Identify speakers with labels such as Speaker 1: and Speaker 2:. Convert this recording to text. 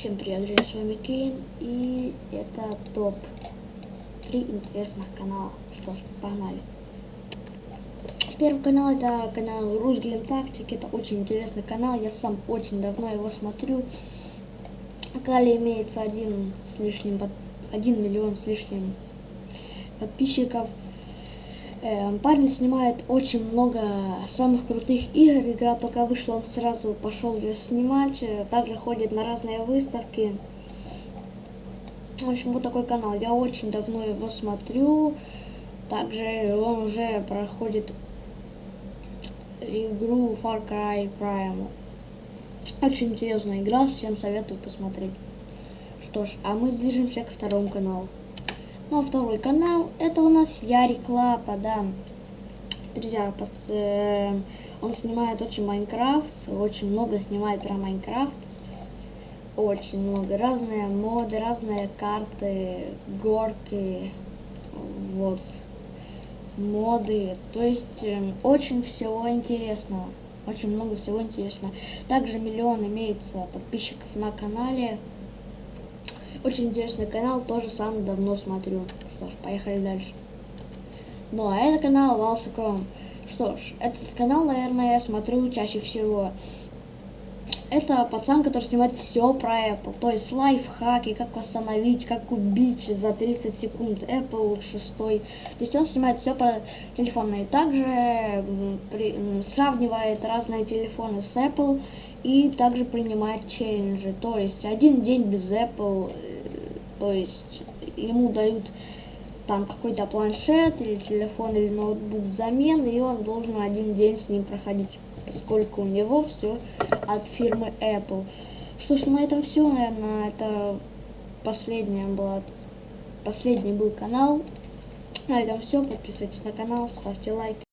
Speaker 1: Всем привет, друзья, с вами Кейн, и это топ-3 интересных канала. Что ж, погнали. Первый канал — это канал Русгейм Тактик. Это очень интересный канал, я сам очень давно его смотрю. На канале имеется 1 миллион с лишним подписчиков. Парень снимает очень много самых крутых игр. Игра только вышла, он сразу пошел ее снимать. Также ходит на разные выставки. В общем, вот такой канал. Я очень давно его смотрю. Также он уже проходит игру Far Cry Primal. Очень интересная игра, всем советую посмотреть. Что ж, а мы движемся ко второму каналу. Ну а второй канал — это у нас Ярик Лапа, да. Друзья, он снимает очень Майнкрафт, очень много снимает про Майнкрафт. Очень много, разные моды, разные карты, горки, вот, моды. То есть очень всего интересного, очень много всего интересного. Также 1 миллион имеется подписчиков на канале. Очень интересный канал, тоже сам давно смотрю. Что ж, поехали дальше. Ну а это канал Валсаком. Что ж, этот канал, наверное, я смотрю чаще всего. Это пацан, который снимает все про Apple, то есть лайфхаки, как восстановить, как убить за 30 секунд Apple 6. То есть он снимает все про телефоны. И также сравнивает разные телефоны с Apple и также принимает челленджи. То есть 1 день без Apple, то есть ему дают там какой-то планшет или телефон или ноутбук взамен, и он должен 1 день с ним проходить, поскольку у него все от фирмы Apple. Что ж, на этом все, наверное, это последний был канал. На этом все, подписывайтесь на канал, ставьте лайки.